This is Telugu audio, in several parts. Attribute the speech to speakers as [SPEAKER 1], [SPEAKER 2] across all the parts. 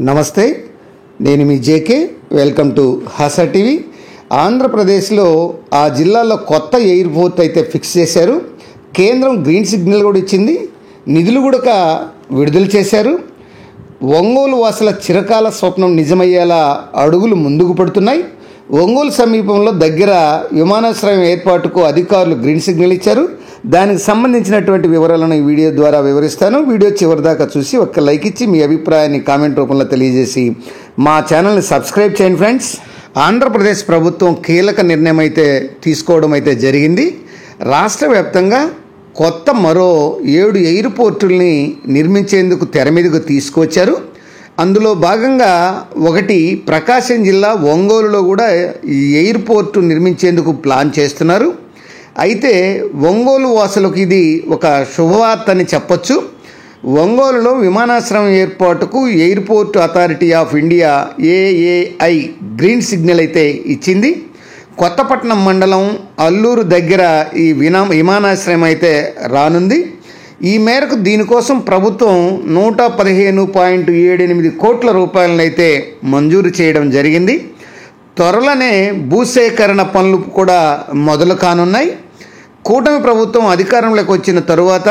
[SPEAKER 1] నమస్తే, నేను మీ JK. Welcome to Hasa TV. ఆంధ్రప్రదేశ్లో ఆ జిల్లాలో కొత్త ఎయిర్పోర్ట్ అయితే ఫిక్స్ చేశారు. కేంద్రం గ్రీన్ సిగ్నల్ కూడా ఇచ్చింది, నిధులు కూడా విడుదల చేశారు. ఒంగోలు వాసుల చిరకాల స్వప్నం నిజమయ్యేలా అడుగులు ముందుకు పడుతున్నాయి. ఒంగోలు సమీపంలో దగ్గర విమానాశ్రయం ఏర్పాటుకు అధికారులు గ్రీన్ సిగ్నల్ ఇచ్చారు. దానికి సంబంధించినటువంటి వివరాలను ఈ వీడియో ద్వారా వివరిస్తాను. వీడియో చివరిదాకా చూసి ఒక లైక్ ఇచ్చి మీ అభిప్రాయాన్ని కామెంట్ రూపంలో తెలియజేసి మా ఛానల్ని సబ్స్క్రైబ్ చేయండి ఫ్రెండ్స్. ఆంధ్రప్రదేశ్ ప్రభుత్వం కీలక నిర్ణయం అయితే తీసుకోవడం అయితే జరిగింది. రాష్ట్ర వ్యాప్తంగా కొత్త మరో 7 ఎయిర్పోర్టుల్ని నిర్మించేందుకు తెర మీదకు తీసుకొచ్చారు. అందులో భాగంగా ఒకటి ప్రకాశం జిల్లా ఒంగోలులో కూడా ఈ ఎయిర్పోర్టు నిర్మించేందుకు ప్లాన్ చేస్తున్నారు. అయితే ఒంగోలు వాసులకు ఇది ఒక శుభవార్త అని చెప్పొచ్చు. ఒంగోలులో విమానాశ్రయం ఏర్పాటుకు airport authority of India AAI green signal అయితే ఇచ్చింది. కొత్తపట్నం మండలం అల్లూరు దగ్గర ఈ విమానాశ్రయం అయితే రానుంది. ఈ మేరకు దీనికోసం ప్రభుత్వం 115.78 కోట్ల రూపాయలను అయితే మంజూరు చేయడం జరిగింది. త్వరలోనే భూసేకరణ పనులు కూడా మొదలు కానున్నాయి. కూటమి ప్రభుత్వం అధికారంలోకి వచ్చిన తరువాత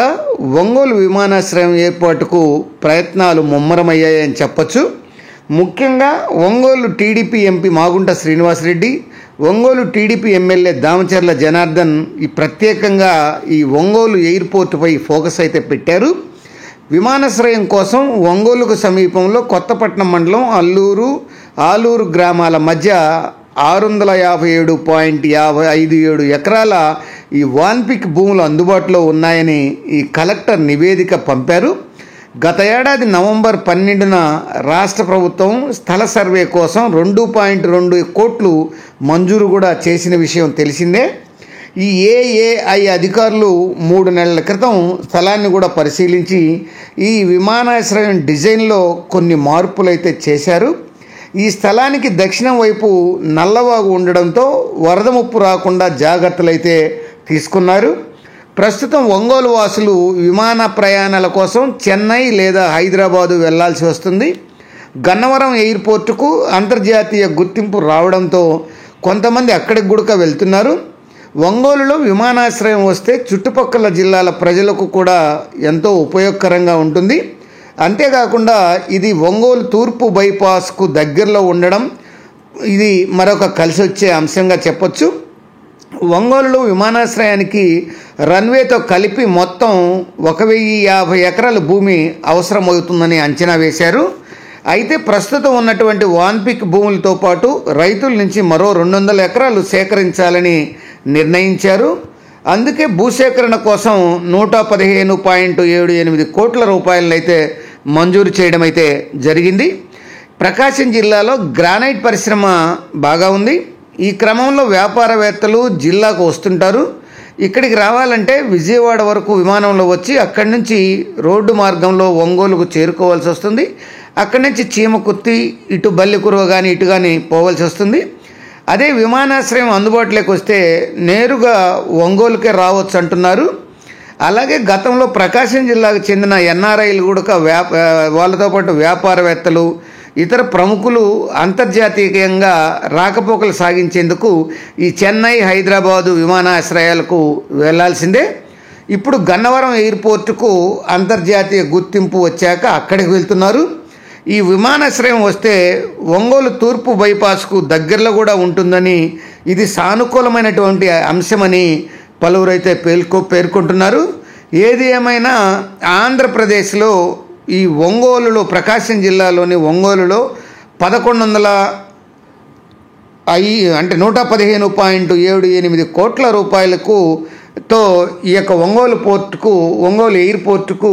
[SPEAKER 1] ఒంగోలు విమానాశ్రయం ఏర్పాటుకు ప్రయత్నాలు ముమ్మరమయ్యాయని చెప్పొచ్చు. ముఖ్యంగా Ongole TDP MP Magunta Srinivasa Reddy, Ongole TDP MLA Damacharla Janardhan ఈ ప్రత్యేకంగా ఈ ఒంగోలు ఎయిర్పోర్టుపై ఫోకస్ అయితే పెట్టారు. విమానాశ్రయం కోసం ఒంగోలుకు సమీపంలో కొత్తపట్నం మండలం ఆలూరు గ్రామాల మధ్య 657.57 ఎకరాల ఈ వాన్పిక్ భూములు అందుబాటులో ఉన్నాయని ఈ కలెక్టర్ నివేదిక పంపారు. గత ఏడాది నవంబర్ 12న రాష్ట్ర ప్రభుత్వం స్థల సర్వే కోసం 2.2 కోట్లు మంజూరు కూడా చేసిన విషయం తెలిసిందే. ఈ AAI అధికారులు 3 నెలల క్రితం స్థలాన్ని కూడా పరిశీలించి ఈ విమానాశ్రయం డిజైన్లో కొన్ని మార్పులు అయితే చేశారు. ఈ స్థలానికి దక్షిణం వైపు నల్లవాగు ఉండడంతో వరద ముప్పు రాకుండా జాగ్రత్తలు అయితే తీసుకున్నారు. ప్రస్తుతం ఒంగోలు వాసులు విమాన ప్రయాణాల కోసం చెన్నై లేదా హైదరాబాదు వెళ్లాల్సి వస్తుంది. గన్నవరం ఎయిర్పోర్టుకు అంతర్జాతీయ గుర్తింపు రావడంతో కొంతమంది అక్కడికి కూడా వెళ్తున్నారు. ఒంగోలులో విమానాశ్రయం వస్తే చుట్టుపక్కల జిల్లాల ప్రజలకు కూడా ఎంతో ఉపయోగకరంగా ఉంటుంది. అంతేకాకుండా ఇది ఒంగోలు తూర్పు బైపాస్కు దగ్గరలో ఉండడం ఇది మరొక కలిసి వచ్చే అంశంగా చెప్పొచ్చు. ఒంగోలులో విమానాశ్రయానికి రన్వేతో కలిపి మొత్తం 1050 ఎకరాల భూమి అవసరమవుతుందని అంచనా వేశారు. అయితే ప్రస్తుతం ఉన్నటువంటి వాన్పిక్ భూములతో పాటు రైతుల నుంచి మరో 200 ఎకరాలు సేకరించాలని నిర్ణయించారు. అందుకే భూసేకరణ కోసం 115.78 కోట్ల రూపాయలను అయితే మంజూరు చేయడం అయితే జరిగింది. ప్రకాశం జిల్లాలో గ్రానైట్ పరిశ్రమ బాగా ఉంది. ఈ క్రమంలో వ్యాపారవేత్తలు జిల్లాకు వస్తుంటారు. ఇక్కడికి రావాలంటే విజయవాడ వరకు విమానంలో వచ్చి అక్కడి నుంచి రోడ్డు మార్గంలో ఒంగోలుకు చేరుకోవాల్సి వస్తుంది. అక్కడి నుంచి చీమకుర్తి ఇటు బల్లికురువ కానీ ఇటు కానీ పోవాల్సి వస్తుంది. అదే విమానాశ్రయం అందుబాటులోకి వస్తే నేరుగా ఒంగోలుకే రావచ్చు అంటున్నారు. అలాగే గతంలో ప్రకాశం జిల్లాకు చెందిన NRIలు కూడా వాళ్ళతో పాటు వ్యాపారవేత్తలు ఇతర ప్రముఖులు అంతర్జాతీయంగా రాకపోకలు సాగించేందుకు ఈ చెన్నై హైదరాబాదు విమానాశ్రయాలకు వెళ్లాల్సిందే. ఇప్పుడు గన్నవరం ఎయిర్పోర్టుకు అంతర్జాతీయ గుర్తింపు వచ్చాక అక్కడికి వెళ్తున్నారు. ఈ విమానాశ్రయం వస్తే ఒంగోలు తూర్పు బైపాస్కు దగ్గరలో కూడా ఉంటుందని, ఇది సానుకూలమైనటువంటి అంశమని పలువురైతే పేర్కొంటున్నారు. ఏది ఏమైనా ఆంధ్రప్రదేశ్లో ఈ ఒంగోలులో ప్రకాశం జిల్లాలోని ఒంగోలులో 115.78 కోట్ల రూపాయలతో ఈ యొక్క ఒంగోలు ఎయిర్పోర్టుకు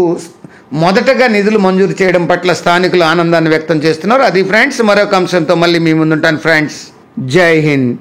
[SPEAKER 1] మొదటగా నిధులు మంజూరు చేయడం పట్ల స్థానికులు ఆనందాన్ని వ్యక్తం చేస్తున్నారు. అది ఫ్రెండ్స్, మరొక అంశంతో మళ్ళీ మీ ముందుంటాను ఫ్రెండ్స్. జై హింద్.